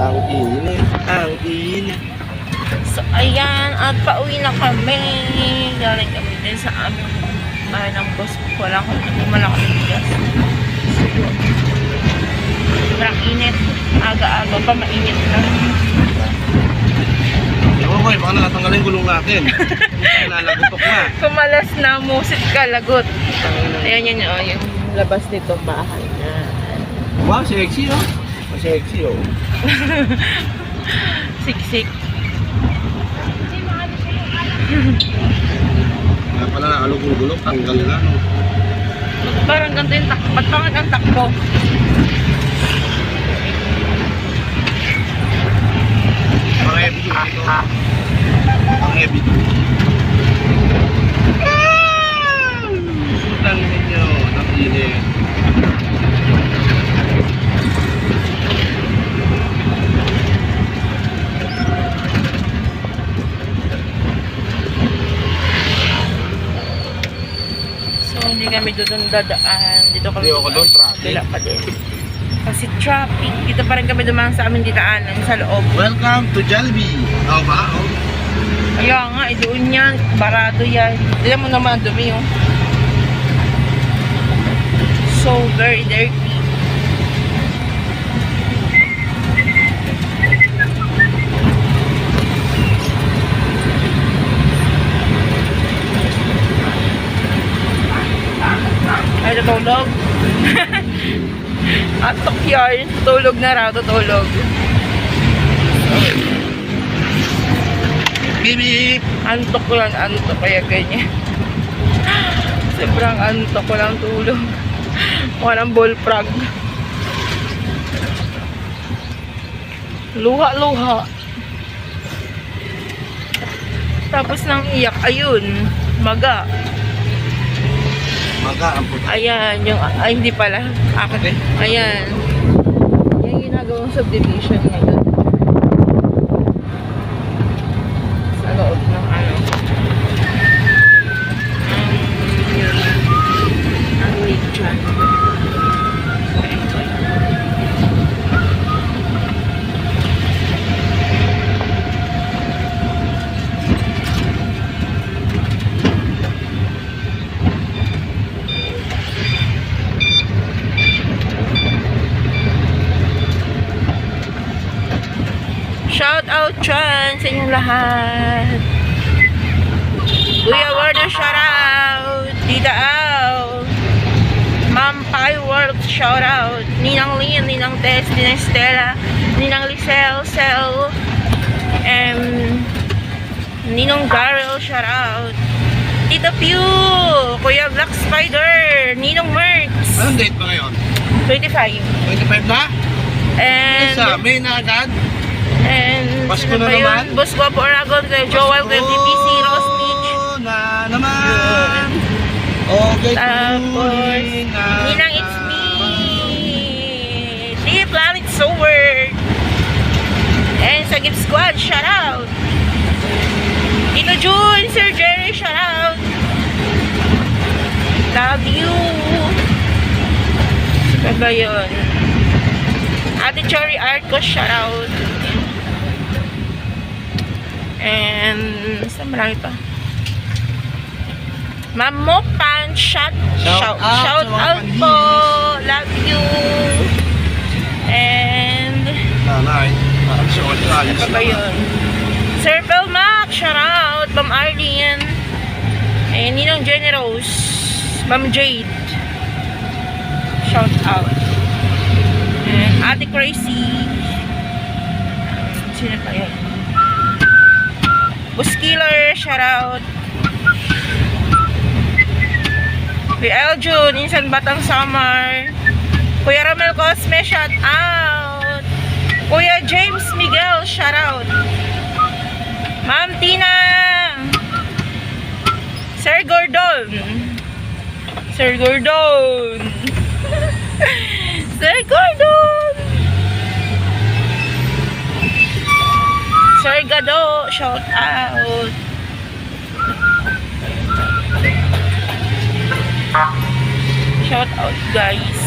Ang init, ang init. So, ayan. At pauwi na kami. Galing kami din sa aming bahay ng boss ko. Wala kami bigas. Sobrang init. Aga-aga pa, mainit lang. Ewan ko, baka nakatanggalin gulong natin. Nalagutok na. Kumalas na, musit ka, lagot. Ayan yan, oh, yung labas nitong bahay na. Wow, sexy oh. Sexy oh. Siksik. Kaya pala nakalog yung gulong, tanggal na no. Parang ganito yung takbo. Ba't pangit ang takbo? Pang heavy duty to. Pang heavy duty. Tangin ninyo, ang init. Hindi kami doon dadaan. Dito kami. Hindi ako doon, traffic. Bila pa din. Kasi traffic. Dito pa rin kami dumaan sa aming ditaanan sa loob. Welcome to Jollibee. Oh, ba? Oh. Kaya nga, doon yan. Barado yan. Diyan mo naman ang dumi yung. So very dirty. Ay, natulog. Atok yan. Tutulog na raw, tutulog. Bibi! Antok ko lang, antok. Kaya ganyan. Sobrang antok ko lang tulog. Walang bullfrog. Luha-luha. Tapos nang iyak, ayun. Maga. Maga ang puto. Ayan, yung, ay hindi pala. Okay. Ayan. Yung ginagawang subdivision ngayon. Sa loob ng ano. Ang lake dyan. Shout out dyan sa inyong lahat. Kuya Warner, shout out. Tita Al. Ma'am Fireworks, shout out. Ninang Lynn, Ninang Tess, Ninang Stella, Ninang Lisel, Sel, Ninong Garrel, shout out. Tita Pew, Kuya Black Spider, Ninong Merks. Anong date ba ngayon? 25. 25 na? And Isa, May na agad? And Pasko sino na ba yun? naman? Boss Guapo Aragon, kay Joel, kay TPC, Rose Mitch. Na naman. Okay, Tapos, tuloy na Ninang It's Me. The Planet Sower. And sa Gift Squad, shout out. Tito June, Sir Jerry, shout out. Love you. Ano ba yun? Ate Chori Arcos, shout out. And sa marami pa. Ma'am Mopan, shout out po. Love you. And nanay. ano pa ba yun? Sir Pelmac, shout out. Ma'am Arlene. And Ninong Generous. Ma'am Jade. Shout out. And Ate Crazy. Sino pa yun? Buskiller, shout out. Kuya Eljun, Insan Batang Summer. Kuya Ramel Cosme, shout out. Kuya James Miguel, shout out. Ma'am Tina. Sir Gordon. Sir Gordon. Sir Gordon. Sir Gado, shout out. Shout out guys.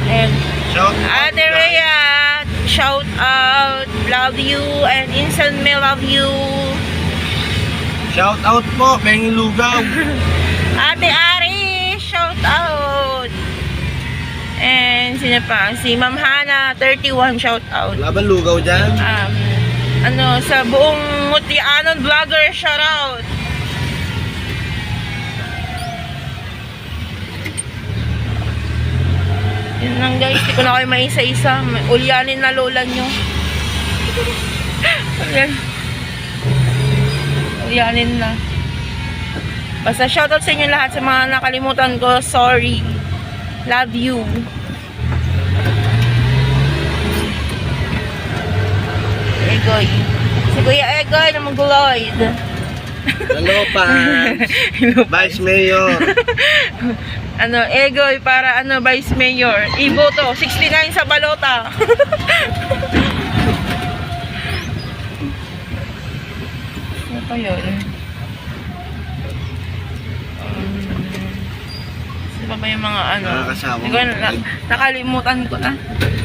And Shout out, Ate Rhea, shout out. Love you and instant me love you. Shout out po, Bengi Lugaw. Ate Ari, shout out. And sino pa? Si Ma'am Hana, 31, shout out. Wala bang lugaw dyan? Sa buong Mutianon vlogger, shout out. Yun lang guys, hindi ko na kayo maisa-isa. Ulyanin na lola nyo. Ayan. Ulyanin na. Basta shoutout sa inyo lahat sa mga nakalimutan ko. Sorry. Love you. Egoy. Si Kuya Egoy na mag-Lloyd. Hello, fans. Vice Mayor. Egoy para Vice Mayor. Iboto, 69 sa balota. Ano pa yun? Ano pa ba yung mga Nakakasawa Hindi ko nakalimutan ko na.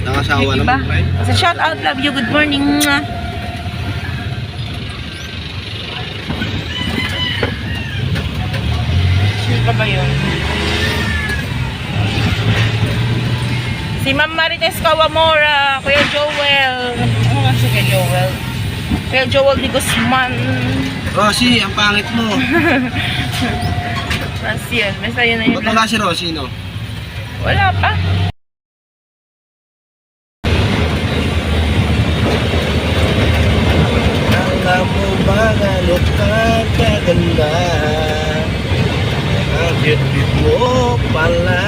Nakasawa Diba? naman, right? So, shout out, love you, good morning. Mwah. Sino pa ba yun? Si Ma'am Marites Kawamora, Kuya Joel. Ano nga si Kuya Joel? Kuya Joel de Guzman. Rosie, ang pangit mo. Basta yun. Basta yun na yun. Ba't wala si Rosie, no? Wala pa. Alam mo ba gano'n kaganda? Ang cute mo pala.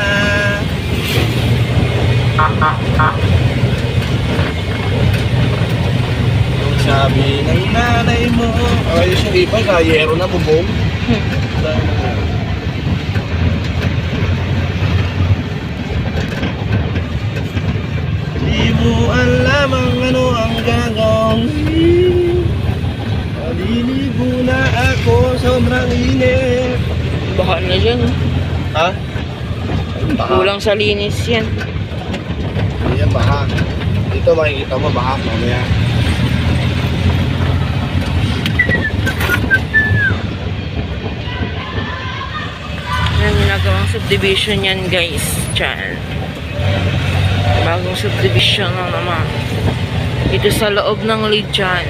Yung sabi ng nanay mo, ayos yung iba, kayero na bubong. Di mo alam ang ano ang gagawin. Maliligo na ako, sobrang init. Baka na dyan. Ha? Kulang sa linis yan. Ayan, baha. Dito makikita mo, baha mamaya. Yan, ginagawang subdivision yan guys. Diyan. Bagong subdivision na naman. Ito sa loob ng Lidyan.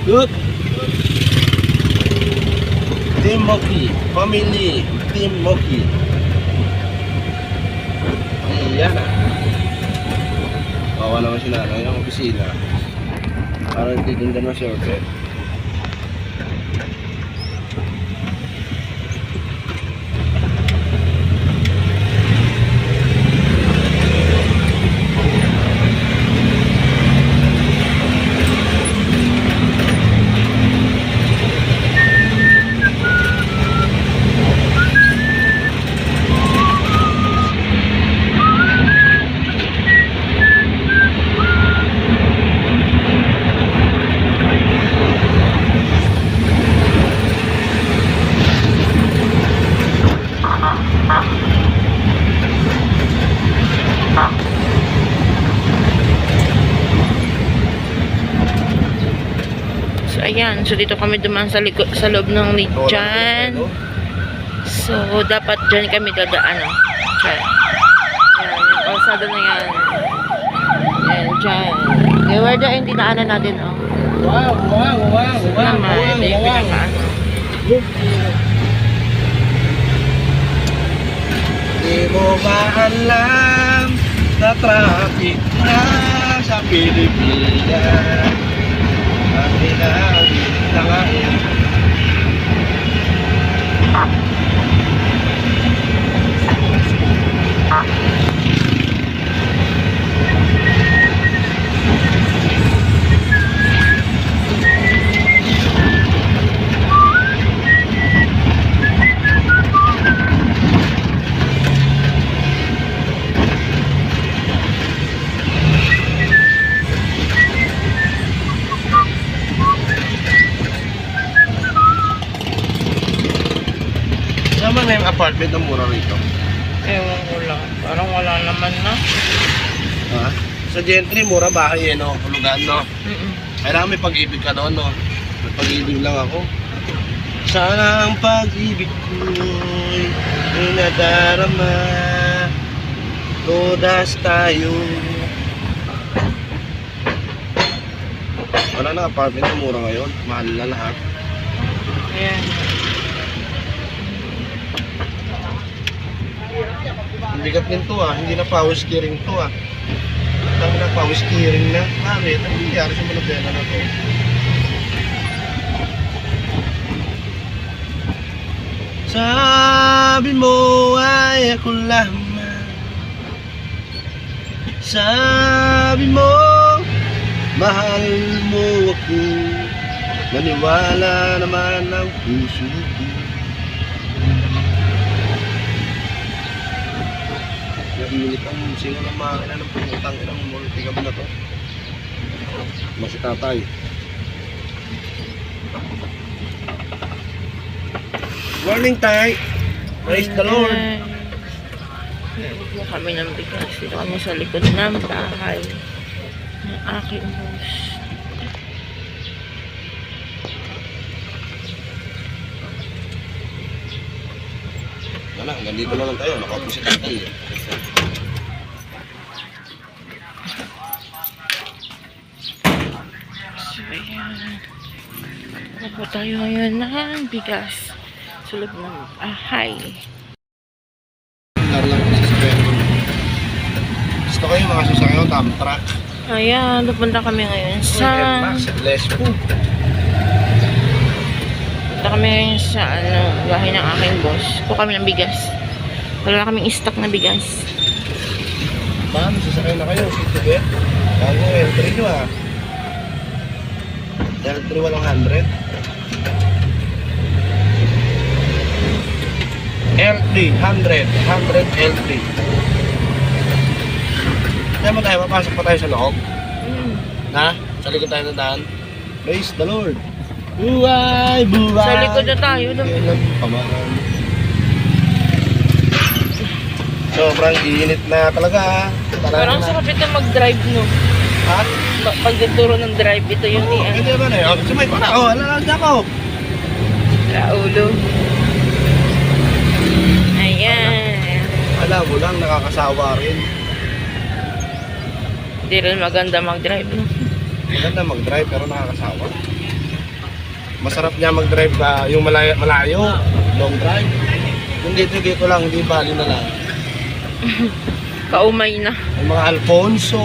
Good. Team Moki. Family. Team Moki. Ayan na. Bawa naman si nanay ng opisina. Parang titinda na siya. Okay. Ayan, so dito kami dumaan sa loob ng Lidyan. So, dapat dyan kami dadaan. Dyan. Ayan, yung kalsada na yan. Ayan, dyan. Okay, where dyan yung dinaanan natin, oh. Wow. Naman, ito yung pinakaano. Di mo ba alam na traffic na sa Pilipinas? naman may apartment na mura rito. Ewan ko lang. Parang wala naman na. Ha? Sa Gentry, mura bahay eh, no? Hulugan, no? Kailangan may pag-ibig ka doon, no? May pag-ibig lang ako. Sana ang pag-ibig ko'y nadarama. Todas tayo. Wala na apartment na mura ngayon. Mahal na lahat. Ayan. Ang bigat din to ah. Hindi na power steering to ah. Dami na power steering na. Bakit? Ano nangyari sa manobela na to? Sabi mo ay ako lamang. Sabi mo mahal mo ako. Naniwala naman ang puso ko. Naiinit ang sino ng makina ng pumutang ng multi-cam na to. Masi tatay. Morning, tay. Praise the Lord. Buo kami ng bigas. Dito kami sa likod ng bahay ng aking boss. Wala, nandito na lang tayo. Nakaupo si tatay. So, ayan. Ako tayo ngayon ng bigas sa loob ng bahay. Lang sa sasakyan. Gusto ko yung mga sasakyan, dump truck. Ayan, pupunta kami ngayon sa... Less food. Punta kami ngayon sa bahay ng aking boss. Kuha kami ng bigas. Wala na kaming stock na bigas. Ma'am, sasakyan na kayo. Sito get. Bago L3 nyo ah. L3 100. L3 100. 100 L3. Kaya mo tayo, mapasok pa tayo sa loob. Na? Sa likod tayo ng daan. Praise the Lord. Buhay, buhay. Sa likod na tayo. Kailan pamahan. Sobrang init na talaga. Parang sarap ito mag-drive, no? Ha? Pagduturo ng drive, ito yung Oo, pwede naman eh. Oh, sumay pa na. Oh, alalagda ako. Raulo. Ayan. Alam mo lang, nakakasawa rin. Hindi rin maganda mag-drive, no? Maganda mag-drive pero nakakasawa. Masarap niya mag-drive ka yung malayo, long drive. Kung dito lang, hindi bali na lang. Kaumay na. Yung mga Alfonso,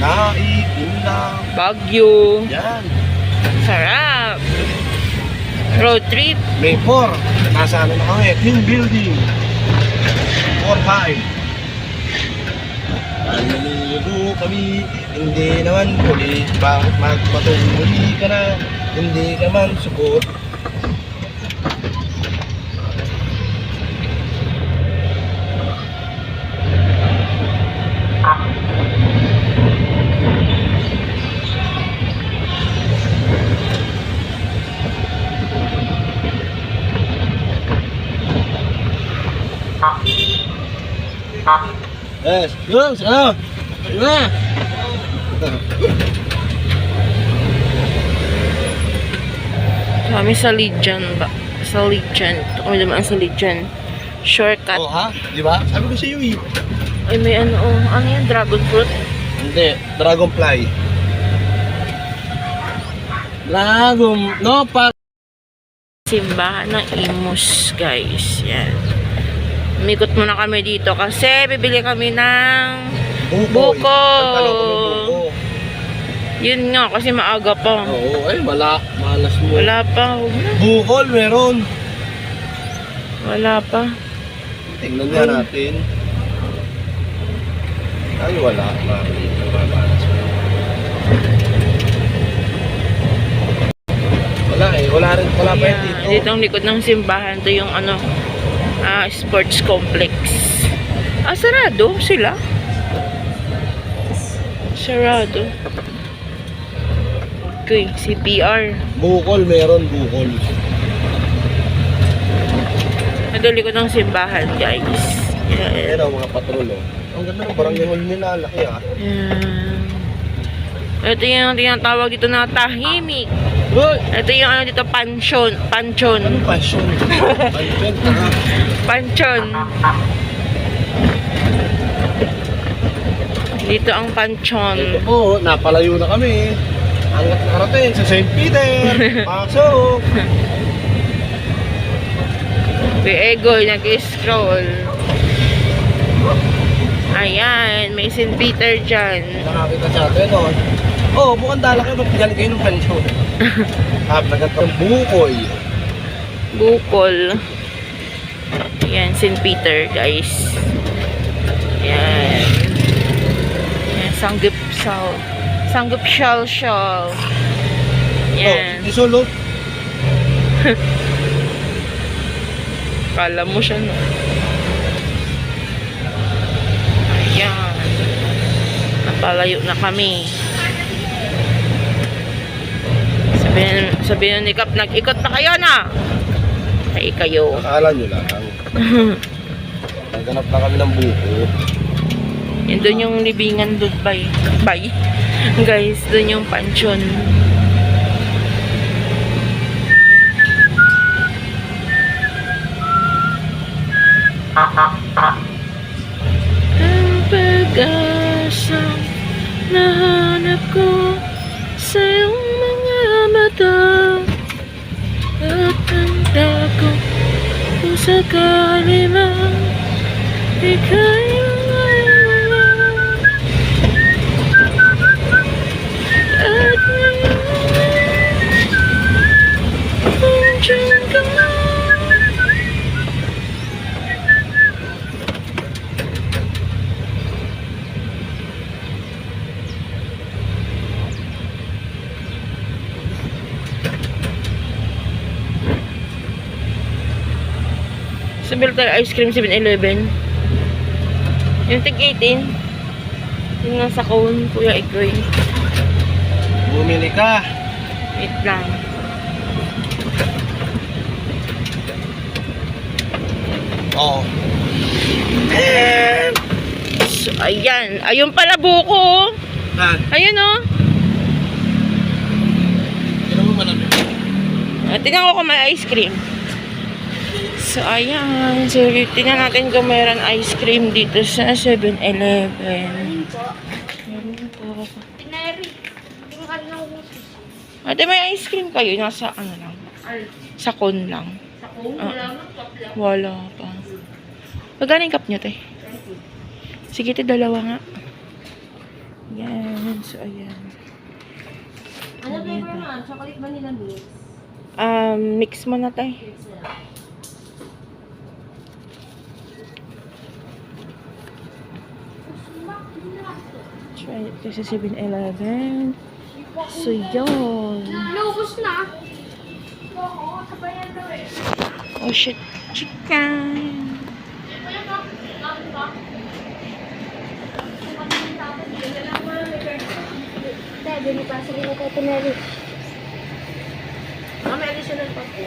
Naik, Inlang. Baguio. Yan. Sarap. Road trip. May 4. Nasa ano na kami? Team building. 4-5. Naliligo kami. Hindi naman huli. Bakit magpatuloy ka na? Hindi ka man sugot. Yes, yun, ano? Na. Kami sa Lijan ba? Sa Lijan. Ito kami dumaan sa Lijan. Shortcut. Oh, ha? Di ba? Sabi ko sa iyo eh. Ay, may ano, oh. Ano yan? Dragon fruit? Hindi, dragonfly. No, pa. Simbahan ng Imus, guys. Yan. Umikot muna kami dito kasi bibili kami ng buko. Nagtanong kami buko. Yun nga, kasi maaga pa. Oo, ay wala. Malas mo. Wala pa. Huwag na. Bukol, meron. Wala pa. Tingnan nga natin. Ay, wala. Malas mo. Wala eh. Wala rin. Wala pa yun dito. Dito ang likod ng simbahan. Ito yung ano, sports complex. Sarado sila. Sarado. Okay, CPR. Bukol, meron bukol. Nadali ko ng simbahan, guys. Yan. Ayan o, mga patrol o. Ang ganda ng barangay hall nila, laki ah. Yan. Ito yung tinatawag dito na tahimik. Uy! Ito yung ano dito, pansyon. Panchon. Anong passion? Passion, taka. Panchon. Dito ang panchon. Ito po, napalayo na kami. Hanggat nakarating sa St. Peter. Pasok! Si Egoy nag-scroll. Ayan, may St. Peter dyan. Nakakita sa atin o. Oh, mukhang dala kayo, ba't galing kayo ng pensyon? Nagatang bukoy. Bukol. Ayan, St. Peter, guys. Ayan. Ayan, Sanggip Shal. Ayan. Oh, isolo. Kala mo siya, no? Ayan. Napalayo na kami. Sabihin ni Kap, nag-ikot na kayo na. Ay, kayo. Akala nyo lang. Naghanap na kami ng buko. Yan doon yung libingan doon, bay. Guys, doon yung pansyon. Ang pag-asa nahanap ko sa iyong mga mata at tanda ko kung sakali man ika'y mawala. At ngayon nandiyan ka na. Sabi tayo ice cream 7-Eleven. Yung tig 18. Yung nasa cone, Kuya Egoy. Bumili ka. Wait lang. Oo. So, ayan. Ayun pala buko. Saan? Ayun oh. Tignan mo malamig. Tingnan ko kung may ice cream. So, ayan. So, tingnan natin kung mayroon ice cream dito sa 7-Eleven. Meron po. Ate, may ice cream kayo? Nasa ano lang? Sa cone lang. Sa cone? Wala pa. Magkano yung cup nyo, te? Sige, te, dalawa nga. Yan. So, ayan. Ano flavor man? Chocolate vanilla mix? Mix mo na, te. Try ito sa 7-Eleven. So, yun. Naubos na. Oh, shit. Chicken. Bili pa sa mga kay Pinelli. May additional pa po.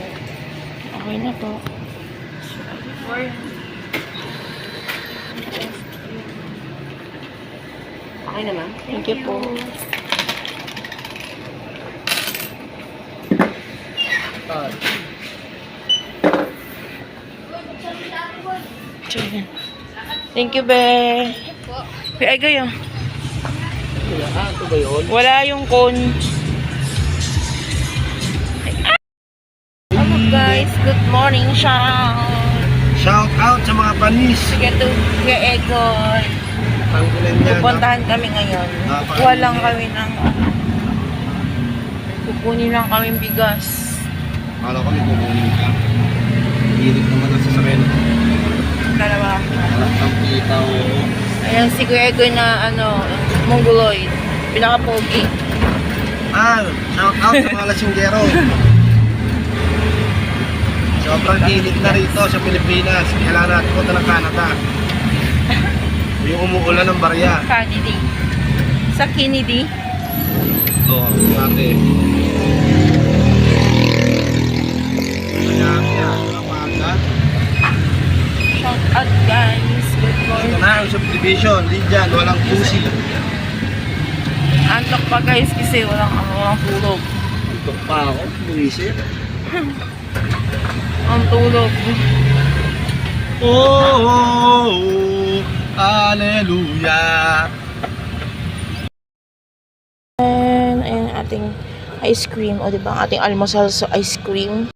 Okay na po. Okay naman. Thank you po. Thank you, be. Kaya gayo. Ito ba yun? Wala yung cone. Hello guys, good morning, shout. Shout out sa mga panis. Sige to, Kuya Egoy. Tanggalin niya. Pupuntahan kami ngayon. Kuha lang kami ng kukunin lang kami bigas. Akala ko may kukunin ka. Hilig naman ang sasakyan. Dalawa. Walang kang kita o. Ayan si Kuya Egoy na mongoloid. Pinaka-pogi. Shout out sa mga lasinggero. Sobrang init na rito sa Pilipinas. Kailangan natin punta ng Canada. Yung umuulan ng barya. Kennedy. Sa Kennedy. Oo, dati. Kaya, umaga. Ito na ang subdivision. Di dyan, walang pusi. Antok pa guys kasi walang tulog. Ito pa ako, bumisip. Ang tulog. Oh, hallelujah. And ayan ang ating ice cream. O diba, ang ating almusal sa ice cream.